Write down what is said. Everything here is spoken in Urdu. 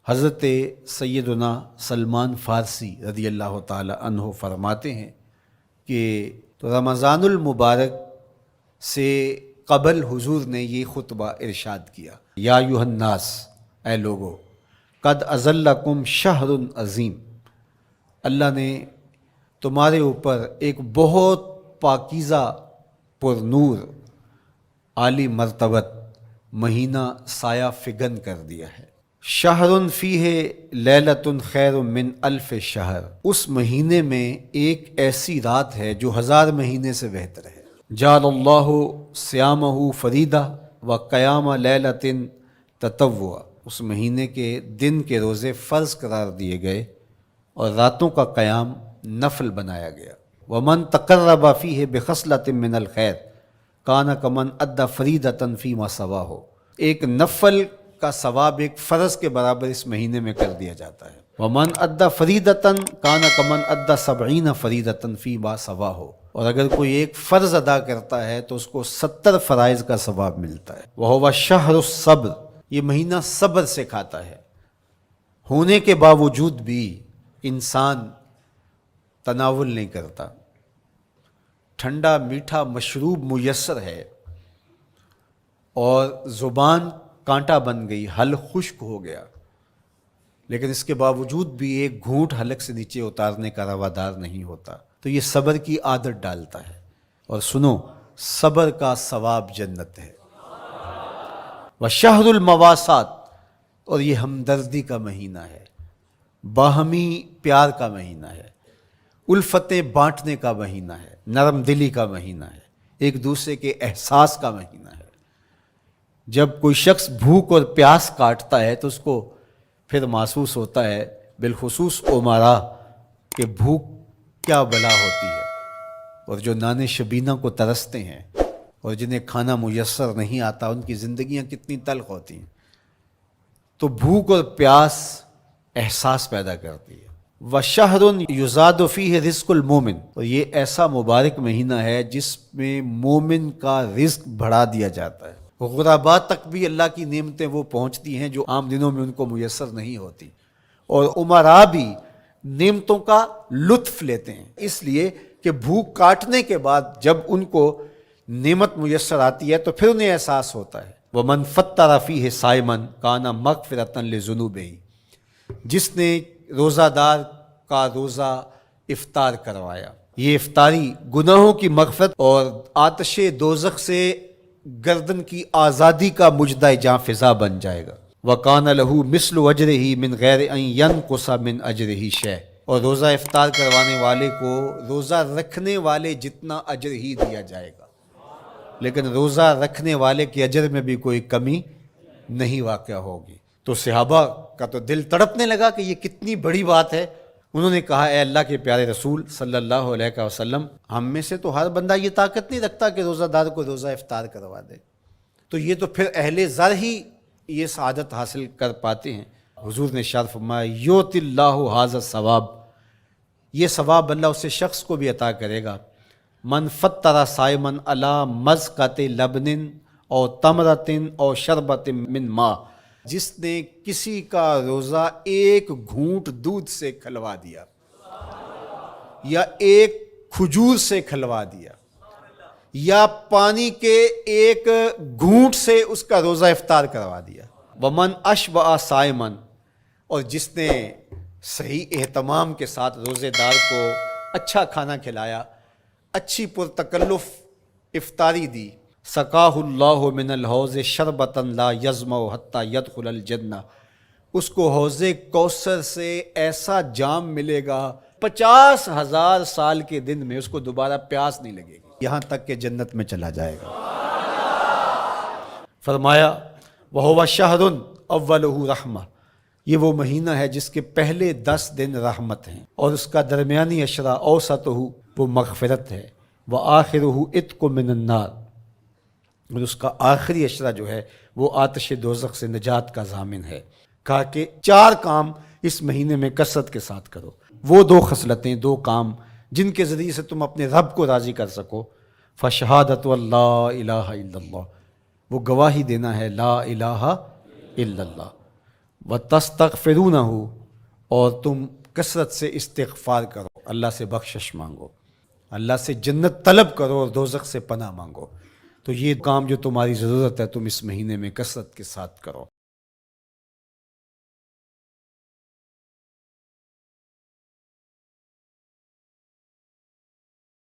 حضرت سیدنا سلمان فارسی رضی اللہ تعالی عنہ فرماتے ہیں کہ تو رمضان المبارک سے قبل حضور نے یہ خطبہ ارشاد کیا، یا ایھا الناس، اے لوگو، قد اظلکم شہر عظیم، اللہ نے تمہارے اوپر ایک بہت پاکیزہ پر نور عالی مرتبت مہینہ سایہ فگن کر دیا ہے۔ شہر فیہ لیلۃ خیر من الف شہر، اس مہینے میں ایک ایسی رات ہے جو 1000 مہینے سے بہتر ہے۔ جعل اللہ صیامہ فریدہ و قیام لیلۃ تطوع، اس مہینے کے دن کے روزے فرض قرار دیے گئے اور راتوں کا قیام نفل بنایا گیا۔ ومن تقرب فیہ بخصلۃ من الخیر کان کمن ادی فریدۃ فیما سواہ، ایک نفل کا ثواب ایک فرض کے برابر اس مہینے میں کر دیا جاتا ہے۔ ومن ادی فریدۃ کان کمن ادی 70 فریدۃ فیما سواہ، اور اگر کوئی ایک فرض ادا کرتا ہے تو اس کو 70 فرائض کا ثواب ملتا ہے۔ وہو شہر الصبر، یہ مہینہ صبر سے کھاتا ہے، ہونے کے باوجود بھی انسان تناول نہیں کرتا۔ ٹھنڈا میٹھا مشروب میسر ہے اور زبان کانٹا بن گئی، حلق خشک ہو گیا، لیکن اس کے باوجود بھی ایک گھونٹ حلق سے نیچے اتارنے کا روادار نہیں ہوتا، تو یہ صبر کی عادت ڈالتا ہے۔ اور سنو، صبر کا ثواب جنت ہے۔ وشہر المواسات، اور یہ ہمدردی کا مہینہ ہے، باہمی پیار کا مہینہ ہے، الفتیں بانٹنے کا مہینہ ہے، نرم دلی کا مہینہ ہے، ایک دوسرے کے احساس کا مہینہ ہے۔ جب کوئی شخص بھوک اور پیاس کاٹتا ہے تو اس کو پھر محسوس ہوتا ہے، بالخصوص امراء، کہ بھوک کیا بلا ہوتی ہے، اور جو نان شبینہ کو ترستے ہیں اور جنہیں کھانا میسر نہیں آتا ان کی زندگیاں کتنی تلخ ہوتی ہیں۔ تو بھوک اور پیاس احساس پیدا کرتی ہے۔ وَشَهْرٌ يُزَادُ فِيهِ رِزْقُ الْمُؤْمِنِ، اور یہ ایسا مبارک مہینہ ہے جس میں مومن کا رزق بڑھا دیا جاتا ہے۔ غرباء تک بھی اللہ کی نعمتیں وہ پہنچتی ہیں جو عام دنوں میں ان کو میسر نہیں ہوتی، اور امراء بھی نعمتوں کا لطف لیتے ہیں، اس لیے کہ بھوک کاٹنے کے بعد جب ان کو نعمت میسر آتی ہے تو پھر انہیں احساس ہوتا ہے۔ وَمَنْ فَطَّرَ فِيهِ صَائِمًا كَانَ مَغْفِرَةً لِذُنُوبِهِ، جس نے روزہ دار کا روزہ افطار کروایا، یہ افطاری گناہوں کی مغفرت اور آتش دوزخ سے گردن کی آزادی کا مجدہ جاں فضا بن جائے گا۔ وَقَانَ لَهُ مِثْلُ أَجْرِهِ مِنْ غَيْرِ أَنْ يَنْقُصَ مِنْ أَجْرِهِ شَيْءٌ، اور روزہ افطار کروانے والے کو روزہ رکھنے والے جتنا اجر ہی دیا جائے گا، لیکن روزہ رکھنے والے کے اجر میں بھی کوئی کمی نہیں واقع ہوگی۔ تو صحابہ کا تو دل تڑپنے لگا کہ یہ کتنی بڑی بات ہے۔ انہوں نے کہا، اے اللہ کے پیارے رسول صلی اللہ علیہ وسلم، ہم میں سے تو ہر بندہ یہ طاقت نہیں رکھتا کہ روزہ دار کو روزہ افطار کروا دے، تو یہ تو پھر اہل زر ہی یہ سعادت حاصل کر پاتے ہیں۔ حضور نے ارشاد فرمایا، یؤتی اللہ ھذا الثواب، یہ ثواب اللہ اسے شخص کو بھی عطا کرے گا۔ من فطر صائما علی مزقۃ لبن او تمرۃ او شربۃ من ماء، جس نے کسی کا روزہ ایک گھونٹ دودھ سے کھلوا دیا یا ایک کھجور سے کھلوا دیا یا پانی کے ایک گھونٹ سے اس کا روزہ افطار کروا دیا۔ ومن اشبع صائما، اور جس نے صحیح اہتمام کے ساتھ روزے دار کو اچھا کھانا کھلایا، اچھی پرتکلف افطاری دی، سقاہ اللہ من الحوض شربتا لا یظمأ حتی یدخل الجنہ، اس کو حوض کوثر سے ایسا جام ملے گا 50,000 سال کے دن میں اس کو دوبارہ پیاس نہیں لگے گی، یہاں تک کہ جنت میں چلا جائے گا۔ فرمایا، وَهُوَ شَهْرٌ أَوَّلُهُ رَحْمَةٌ، یہ وہ مہینہ ہے جس کے پہلے 10 دن رحمت ہیں، اور اس کا درمیانی عشرہ اوسطہ وہ مغفرت ہے، وآخرہ عتق من النار، اور اس کا آخری عشرہ جو ہے وہ آتش دوزخ سے نجات کا ضامن ہے۔ کہا کہ 4 کام اس مہینے میں کثرت کے ساتھ کرو، وہ 2 خصلتیں، 2 کام جن کے ذریعے سے تم اپنے رب کو راضی کر سکو۔ فشہادت اللہ الہ الا اللہ، وہ گواہی دینا ہے لا الہ الا اللہ، وَتَسْتَغْفِرُونَهُ، اور تم کثرت سے استغفار کرو، اللہ سے بخشش مانگو، اللہ سے جنت طلب کرو اور دوزخ سے پناہ مانگو۔ تو یہ کام جو تمہاری ضرورت ہے تم اس مہینے میں کثرت کے ساتھ کرو۔